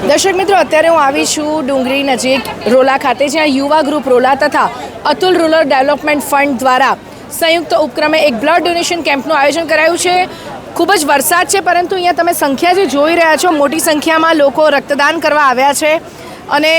દર્શક મિત્રો, અત્યારે હું આવી છું ડુંગરી નજીક રોલા ખાતે, જ્યાં યુવા ગ્રુપ રોલા તથા અતુલ રૂરલ ડેવલપમેન્ટ ફંડ દ્વારા સંયુક્ત ઉપક્રમે એક બ્લડ ડોનેશન કેમ્પનું આયોજન કરાયું છે. ખૂબ જ વરસાદ છે, પરંતુ અહીંયા તમે સંખ્યા જે જોઈ રહ્યા છો, મોટી સંખ્યામાં લોકો રક્તદાન કરવા આવ્યા છે. અને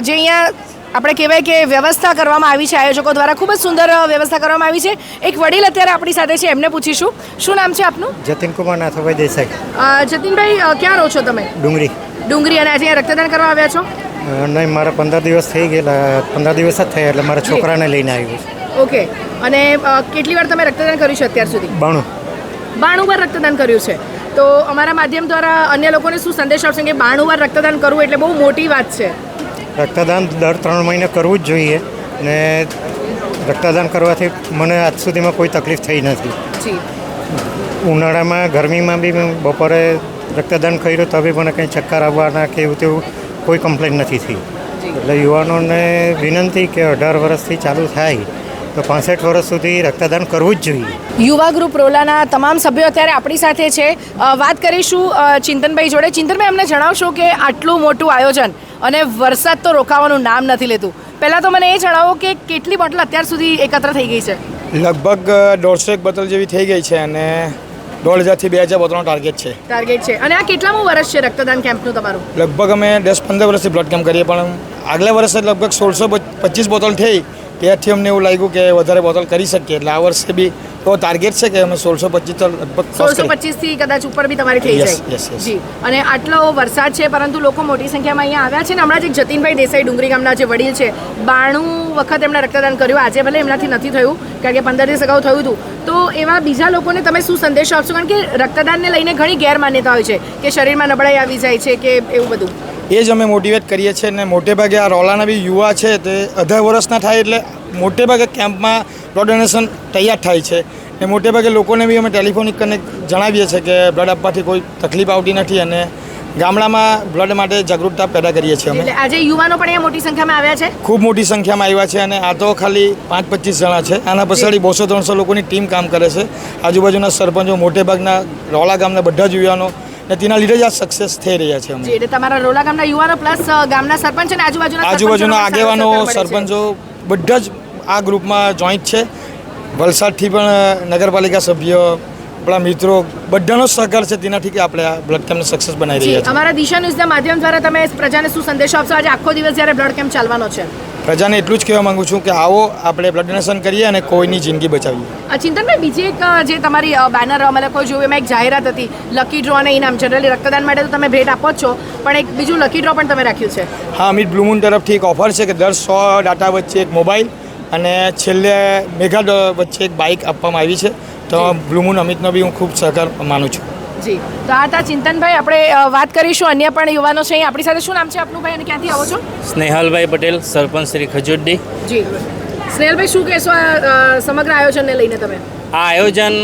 જે અહીંયા આપણે કહેવાય કે વ્યવસ્થા કરવામાં આવી છે આયોજકો દ્વારા, ખૂબ જ સુંદર વ્યવસ્થા કરવામાં આવી છે. એક વડીલ અત્યારે આપણી સાથે છે, એમને પૂછીશું. શું નામ છે આપનું? જતીનકુમાર નાથાભાઈ દેસાઈ. જતીનભાઈ, ક્યાં રહો છો તમે? ડુંગરી. ડુંગરી. અને આજે રક્તદાન કરવા આવ્યા છો? નહીં, મારા 15 દિવસ થઈ ગયેલા. 15 દિવસ જ થયા એટલે મારા છોકરાને લઈને આવ્યું છે. ઓકે. અને કેટલી વાર તમે રક્તદાન કર્યું છે અત્યાર સુધી? 92 વાર રક્તદાન કર્યું છે. તો અમારા માધ્યમ દ્વારા અન્ય લોકોને શું સંદેશ આપશે કે 92 વાર રક્તદાન કરવું એટલે બહુ મોટી વાત છે? રક્તદાન દર 3 મહિને કરવું જ જોઈએ. ને રક્તદાન કરવાથી મને આજ સુધીમાં કોઈ તકલીફ થઈ નથી. જી. ઉનાળામાં ગરમીમાં બી મેં બપોરે રક્તદાન કર્યું તો બી મને કંઈ ચક્કર આવવાના કે એવું તેવું કોઈ કમ્પ્લેન નથી થઈ. એટલે યુવાનોને વિનંતી કે 18 વર્ષથી ચાલુ થાય તો 65 વર્ષ સુધી રક્તદાન કરવું જ જોઈએ. યુવા ગ્રુપ રોલાના તમામ સભ્યો અત્યારે આપણી સાથે છે. વાત કરીશું ચિંતનભાઈ જોડે. ચિંતનભાઈ, અમને જણાવશો કે આટલું મોટું આયોજન અને વરસાદ તો રોકાવાનું નામ નથી લેતું. પહેલાં તો મને એ જણાવો કે કેટલી બોટલ અત્યાર સુધી એકત્ર થઈ ગઈ છે? લગભગ 150 બોટલ જેવી થઈ ગઈ છે અને 1500 થી 2000 બોટલનો ટાર્ગેટ છે. અને આ કેટલામું વર્ષ છે રક્તદાન કેમ્પનું તમારું? લગભગ અમે 10-15 વર્ષથી બ્લડ કેમ્પ કરીએ, પણ આગલા વર્ષે લગભગ 1625 બોટલ થઈ. ત્યારથી અમને એવું લાગ્યું કે વધારે બોટલ કરી શકીએ, એટલે આ વર્ષે બી તો ટાર્ગેટ છે કે અમે 1625 તો લગભગ 1625 થી કદાચ ઉપર બી તમારી થઈ જાય. જી. અને આટલો વરસાદ છે, પરંતુ લોકો મોટી સંખ્યામાં અહીંયા આવ્યા છે. ને હમણાં જ જતીનભાઈ દેસાઈ ડુંગરી ગામના જે વડીલ છે, 92 વખત એમણે રક્તદાન કર્યું. આજે ભલે એમનાથી નથી થયું, કારણ કે 15 દિવસ અગાઉ થયું હતું. તો એવા બીજા લોકોને તમે શું સંદેશો આપશો? કારણ કે રક્તદાનને લઈને ઘણી ગેરમાન્યતા હોય છે કે શરીરમાં નબળાઈ આવી જાય છે કે એવું બધું. એ જ અમે મોટિવેટ કરીએ છીએ. અને મોટે ભાગે આ રોલાના બી યુવા છે તે 18 વર્ષના થાય એટલે મોટે ભાગે કેમ્પમાં બ્લડ ડોનેશન તૈયાર થાય છે. ને મોટે ભાગે લોકોને બી અમે ટેલિફોનિક કરીને જણાવીએ છીએ કે બ્લડ આપવાથી કોઈ તકલીફ આવતી નથી, અને ગામડામાં બ્લડ માટે જાગૃતતા પેદા કરીએ છીએ અમે. આજે યુવાનો પણ અહીંયા મોટી સંખ્યામાં આવ્યા છે? ખૂબ મોટી સંખ્યામાં આવ્યા છે. અને આ તો ખાલી 5-25 જણા છે. આના પછાડી 200-300 લોકોની ટીમ કામ કરે છે. આજુબાજુના સરપંચો, મોટે ભાગના રોલા ગામના બધા જ યુવાનો, ને તેના લીધે જ આ સક્સેસ થઈ રહ્યા છે. એટલે તમારા રોલા ગામના યુવાનો પ્લસ ગામના સરપંચ અને આજુબાજુના આગેવાનો, સરપંચો બધા જ આ ગ્રુપમાં જોઈન્ટ છે. વલસાડથી પણ નગરપાલિકા સભ્યો, આપણા મિત્રો, બધાનો સહકાર છે. તેનાથી કે આપણે આ બ્લડ કેમ્પને સક્સેસ બનાવી રહ્યા છીએ. અમારા દિશા ન્યૂઝના માધ્યમ દ્વારા તમે પ્રજાને શું સંદેશો આપશો આજે આખો દિવસ જ્યારે બ્લડ કેમ્પ ચાલવાનો છે? પ્રજાને એટલું જ કહેવા માંગુ છું કે આવો આપણે બ્લડ ડોનેશન કરીએ અને કોઈની જિંદગી બચાવીએ. ચિંતનભાઈ, બીજી એક જે તમારી બેનર અમે લોકો જોયું, એમાં એક જાહેરાત હતી લકી ડ્રો અને ઇનામ. જનરલી રક્તદાન માટે તો તમે ભેટ આપો જ છો, પણ એક બીજું લકી ડ્રો પણ તમે રાખ્યું છે. હા, અમિત બ્લુ મૂન તરફથી એક ઓફર છે કે દર 100 ડાટા વચ્ચે એક મોબાઈલ અને છેલ્લે મેગા વચ્ચે એક બાઇક આપવામાં આવી છે. તો બ્લુ મૂન અમિતનો બી હું ખૂબ સહકાર માનું છું. જી. તો આ હતા ચિંતનભાઈ. આપણે વાત કરીશું અન્ય પણ યુવાનો છે આપણી સાથે. શું નામ છે આપનું ભાઈ અને ક્યાંથી આવો છો? સ્નેહલભાઈ પટેલ, સરપંચ શ્રી ખજુરડી. જી. સ્નેહલભાઈ, શું કહેશો આ સમગ્ર આયોજનને લઈને તમે? આ આયોજન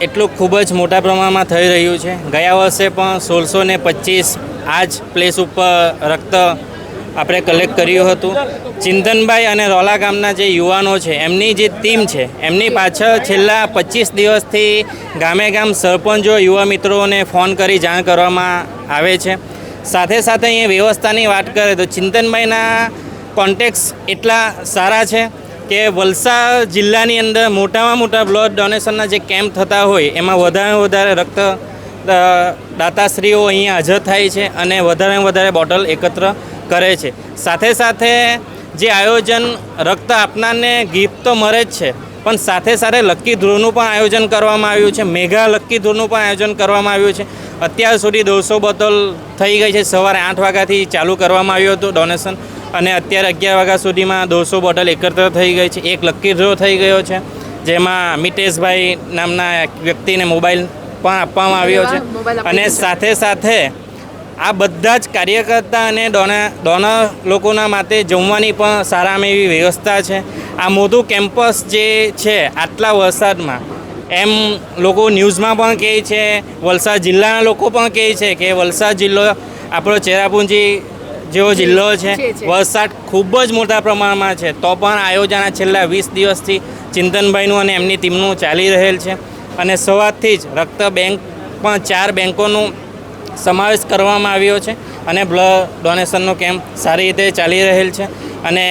એટલું ખૂબ જ મોટા પ્રમાણમાં થઈ રહ્યું છે. ગયા વર્ષે પણ 1625 આ જ પ્લેસ ઉપર રક્ત આપણે કલેક્ટ કર્યું હતું. ચિંતનભાઈ અને રોલા ગામના જે યુવાનો છે, એમની જે ટીમ છે, એમની પાછળ છેલ્લા 25 દિવસથી ગામે ગામ સરપંચો, યુવા મિત્રોને ફોન કરી જાણ કરવામાં આવે છે. સાથે સાથે અહીંયા વ્યવસ્થાની વાત કરીએ તો ચિંતનભાઈના કોન્ટેક્ટ્સ એટલા સારા છે કે વલસાડ જિલ્લાની અંદર મોટામાં મોટા બ્લડ ડોનેશનના જે કેમ્પ થતા હોય એમાં વધારે રક્ત દાતાશ્રીઓ અહીંયા હાજર થાય છે અને વધારે બોટલ એકત્ર કરે છે. સાથે સાથે જે આયોજન રક્ત આપનારને ગિફ્ટ તો મળે જ છે, પણ સાથે સાથે લકી ડ્રોનું પણ આયોજન કરવામાં આવ્યું છે. મેગા લકી ડ્રોનું પણ આયોજન કરવામાં આવ્યું છે. અત્યાર સુધી 200 બોટલ થઈ ગઈ છે. સવારે 8 વાગ્યાથી ચાલુ કરવામાં આવ્યું હતું ડોનેશન, અને અત્યારે 11 વાગ્યા સુધીમાં 200 બોટલ એકત્ર થઈ ગઈ છે. એક લકી ડ્રો થઈ ગયો છે, જેમાં મિતેશભાઈ નામના વ્યક્તિને મોબાઈલ પણ આપવામાં આવ્યો છે. અને સાથે સાથે આ બધા જ કાર્યકર્તા અને ડોનર લોકોના માટે જમવાની પણ સારામાં એવી વ્યવસ્થા છે. આ મોટું કેમ્પસ જે છે આટલા વરસાદમાં, એમ લોકો ન્યૂઝમાં પણ કહે છે, વલસાડ જિલ્લાના લોકો પણ કહે છે કે વલસાડ જિલ્લો આપણો ચેરાપુંજી જેવો જિલ્લો છે. વરસાદ ખૂબ જ મોટા પ્રમાણમાં છે, તો પણ આયોજન છેલ્લા 20 દિવસથી ચિંતનભાઈનું અને એમની ટીમનું ચાલી રહેલ છે. અને સવારથી જ રક્ત બેંક પણ 4 બેંકોનું સમાવેશ કરવામાં આવ્યો છે અને બ્લડ ડોનેશનનો કેમ્પ સારી રીતે ચાલી રહેલ છે અને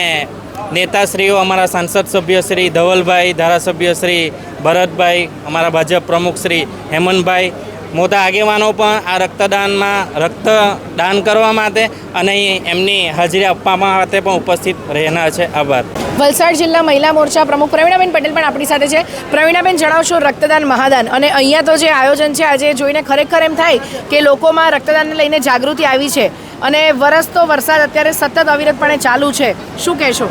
નેતાશ્રીઓ અમારા સાંસદ સભ્ય શ્રી ધવલભાઈ, ધારાસભ્ય શ્રી ભરતભાઈ, અમારા ભાજપ પ્રમુખ શ્રી હેમંતભાઈ, મોટા આગેવાનો પણ આ રક્તદાન કરવા માટે અને એમની હાજરી આપવા માટે પણ ઉપસ્થિત રહેનાર છે. આભાર. વલસાડ જિલ્લા મહિલા મોરચા પ્રમુખ પ્રવીણાબેન પટેલ પણ આપણી સાથે છે. પ્રવીણાબેન, જણાવશો રક્તદાન મહાદાન અને અહીંયા તો જે આયોજન છે આજે જોઈને ખરેખર એમ થાય કે લોકોમાં રક્તદાનને લઈને જાગૃતિ આવી છે અને વરસતો વરસાદ અત્યારે સતત અવિરતપણે ચાલુ છે, શું કહેશો?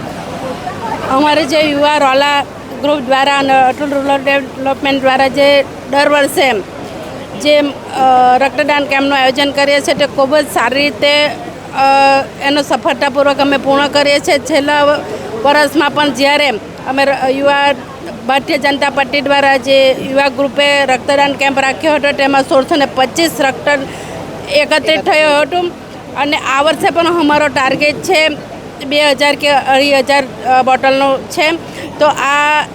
અમારે જે યુવા રોલા ગ્રુપ દ્વારા અને અટલ રૂરલ ડેવલપમેન્ટ દ્વારા જે દર વર્ષે જે રક્તદાન કેમ્પનું આયોજન કરીએ છીએ તે ખૂબ જ સારી રીતે એનો સફળતાપૂર્વક અમે પૂર્ણ કરીએ છીએ. છેલ્લા વર્ષમાં પણ જ્યારે અમે યુવા ભારતીય જનતા પાર્ટી દ્વારા જે યુવા ગ્રુપે રક્તદાન કેમ્પ રાખ્યો હતો તેમાં 1625 રક્ત એકત્રિત થયો હતું અને આ વર્ષે પણ અમારો ટાર્ગેટ છે 2000 કે 2500 બોટલનો છે. તો આ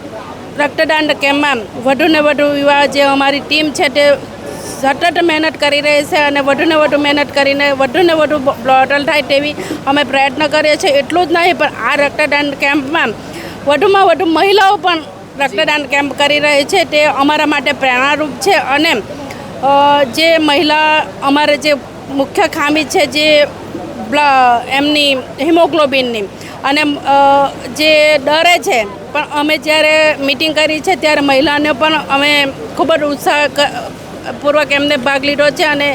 રક્તદાન કેમ્પમાં વધુને વધુ યુવા જે અમારી ટીમ છે તે સતત મહેનત કરી રહી છે અને વધુને વધુ મહેનત કરીને વધુને વધુ બોટલ થાય તેવી અમે પ્રયત્ન કરીએ છીએ. એટલું જ નહીં પણ આ રક્તદાન કેમ્પમાં વધુમાં વધુ મહિલાઓ પણ રક્તદાન કેમ્પ કરી રહી છે. તે અમારા માટે પ્રેરણારૂપ છે અને જે મહિલા અમારે જે મુખ્ય ખામી છે જે એમની હિમોગ્લોબિનની અને જે ડરે છે પણ અમે જ્યારે મિટિંગ કરી છે ત્યારે મહિલાને પણ અમે ખૂબ જ ઉત્સાહપૂર્વક એમને ભાગ લીધો છે અને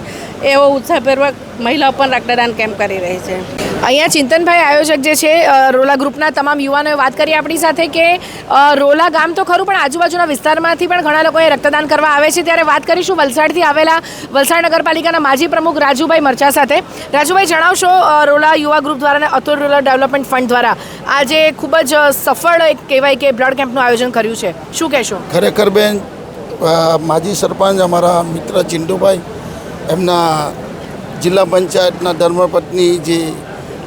એવો ઉત્સાહપૂર્વક મહિલાઓ પણ રક્તદાન કેમ્પ કરી રહી છે. અહીંયા ચિંતનભાઈ આયોજક જે છે રોલા ગ્રુપના તમામ યુવાનોએ વાત કરી આપણી સાથે કે રોલા ગામ તો ખરું પણ આજુબાજુના વિસ્તારમાંથી પણ ઘણા લોકોએ રક્તદાન કરવા આવે છે. ત્યારે વાત કરીશું વલસાડથી આવેલા વલસાડ નગરપાલિકાના માજી પ્રમુખ રાજુભાઈ મરચા સાથે. રાજુભાઈ, જણાવશો રોલા યુવા ગ્રુપ દ્વારા અને અતુલ રૂરલ ડેવલપમેન્ટ ફંડ દ્વારા આજે ખૂબ જ સફળ એક કહેવાય કે બ્લડ કેમ્પનું આયોજન કર્યું છે, શું કહેશો? ખરેખર બેન, માજી સરપંચ અમારા મિત્ર ચિંટુભાઈ, એમના જિલ્લા પંચાયતના ધર્મપત્ની જે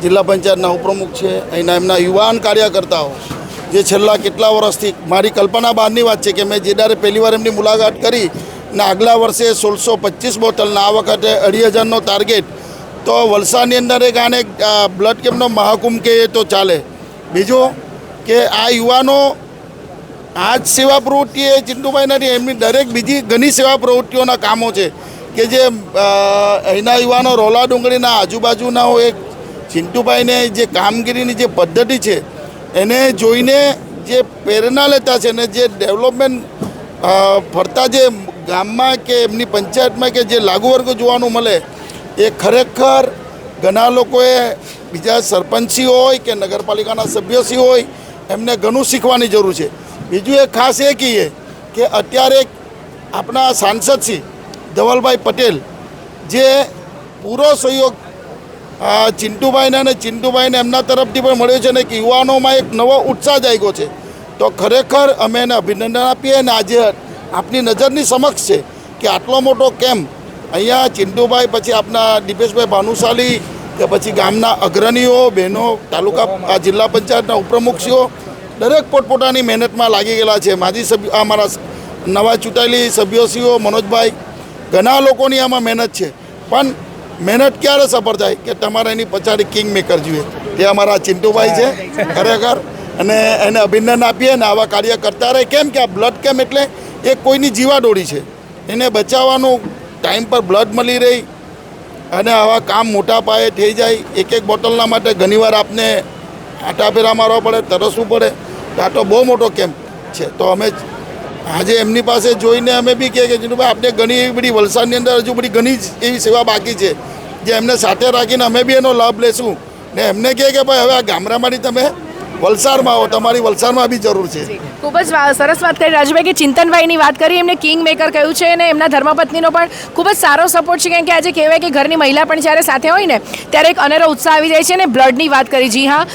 જિલ્લા પંચાયતના ઉપપ્રમુખ છે, અહીંના એમના યુવાન કાર્યકર્તાઓ જે છેલ્લા કેટલા વર્ષથી મારી કલ્પના બહારની વાત છે કે મેં જે દાડે પહેલી વાર એમની મુલાકાત કરી ને આગલા વર્ષે 1625 બોટલના આ વખતે 2500નો ટાર્ગેટ, તો વલસાડની અંદર એક આને બ્લડ કેમ્પનો મહાકુંભ કહીએ તો ચાલે. બીજું કે આ યુવાનો આ જ સેવા પ્રવૃત્તિ એ ચિંટુભાઈ નથી, એમની દરેક બીજી ઘણી સેવા પ્રવૃત્તિઓના કામો છે કે જે અહીંના યુવાનો રોલા ડુંગળીના આજુબાજુના એક ચિંટુભાઈને જે કામગીરીની જે પદ્ધતિ છે એને જોઈને જે પ્રેરણા લેતા છે ને જે ડેવલપમેન્ટ ફરતા જે ગામમાં કે એમની પંચાયતમાં કે જે લાગુ વર્ગ જોવાનું મળે એ ખરેખર ઘણા લોકોએ બીજા સરપંચી હોય કે નગરપાલિકાના સભ્યશ્રી હોય એમને ઘણું શીખવાની જરૂર છે. બીજું એક ખાસ એ કહીએ કે અત્યારે આપણા સાંસદ શ્રી ધવલભાઈ પટેલ જે પૂરો સહયોગ ચિંટુભાઈને અને ચિંટુભાઈને એમના તરફથી પણ મળ્યો છે ને કે યુવાનોમાં એક નવો ઉત્સાહ જાગ્યો છે. તો ખરેખર અમે એને અભિનંદન આપીએ અને આજે આપની નજરની સમક્ષ છે કે આટલો મોટો કેમ્પ અહીંયા ચિંટુભાઈ, પછી આપના દીપેશભાઈ ભાનુશાલી કે પછી ગામના અગ્રણીઓ બહેનો, તાલુકા જિલ્લા પંચાયતના ઉપપ્રમુખશ્રીઓ દરેક પોતપોતાની મહેનતમાં લાગી ગયેલા છે. માજી સભ્ય અમારા નવા ચૂંટાયેલી સભ્યોશ્રીઓ મનોજભાઈ, ઘણા લોકોની આમાં મહેનત છે. પણ મહેનત ક્યારે સફળ થાય કે તમારે એની પછાડી કિંગ મેકર જોઈએ, તે અમારા ચિંટુભાઈ છે ખરેખર, અને એને અભિનંદન આપીએ ને આવા કાર્ય કરતા રહે. કેમ કે આ બ્લડ કેમ્પ એટલે એ કોઈની જીવાદોડી છે, એને બચાવવાનું ટાઈમ પર બ્લડ મળી રહી અને આવા કામ મોટા પાયે થઈ જાય. એક એક બોટલના માટે ઘણીવાર આપને આટાફેરા મારવા પડે, તરસવું પડે. આ તો બહુ મોટો કેમ્પ છે. તો અમે આજે એમની પાસે જોઈને અમે બી કહે કે જીનુભાઈ આપણે ઘણી એવી બધી વલસાડની અંદર હજુ બધી ઘણી જ એવી સેવા બાકી છે જે એમને સાથે રાખીને અમે બી એનો લાભ લેશું ને એમને કહે કે ભાઈ હવે આ ગામડામાંથી તમે વલસાડમાં આવો, તમારી વલસાડમાં બી જરૂર છે. ખૂબ જ સરસ વાત કરી રાજુભાઈ કે ચિંતનભાઈની વાત કરી, એમને કિંગ મેકર કહ્યું છે અને એમના ધર્મપત્નીનો પણ ખૂબ જ સારો સપોર્ટ છે. કારણ કે આજે કહેવાય કે ઘરની મહિલા પણ જ્યારે સાથે હોય ને ત્યારે એક અનેરો ઉત્સાહ આવી જાય છે. અને બ્લડની વાત કરી, જી હા,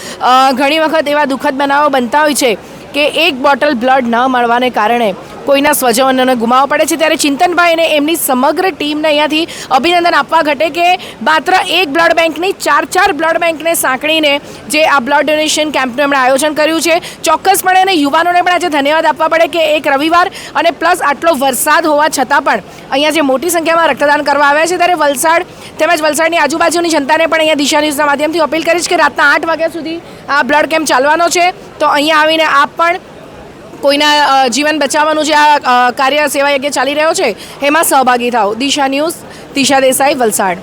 ઘણી વખત એવા દુઃખદ બનાવો બનતા હોય છે કે એક બોટલ બ્લડ ન મળવાને કારણે કોઈના સ્વજનોને ગુમાવવા પડે છે, ત્યારે ચિંતનભાઈ અને એમની સમગ્ર ટીમને અહીંયાથી અભિનંદન આપવા ઘટે કે માત્ર એક બ્લડ બેંક નહીં, 4 બ્લડ બેંકને સાંકળીને જે આ બ્લડ ડોનેશન કેમ્પનું એમણે આયોજન કર્યું છે. ચોક્કસપણે અને યુવાનોને પણ આજે ધન્યવાદ આપવા પડે કે એક રવિવાર અને પ્લસ આટલો વરસાદ હોવા છતાં પણ અહીંયા જે મોટી સંખ્યામાં રક્તદાન કરવા આવ્યા છે, ત્યારે વલસાડ તેમજ વલસાડની આજુબાજુની જનતાને પણ અહીંયા દિશા ન્યૂઝના માધ્યમથી અપીલ કરીશ કે રાતના 8 વાગ્યા સુધી આ બ્લડ કેમ્પ ચાલવાનો છે. તો અહીંયા આવીને આપ પણ કોઈના જીવન બચાવવાનું જે આ કાર્ય સેવા યજ્ઞ ચાલી રહ્યો છે એમાં સહભાગી થાઓ. દિશા ન્યૂઝ, દિશા દેસાઈ, વલસાડ.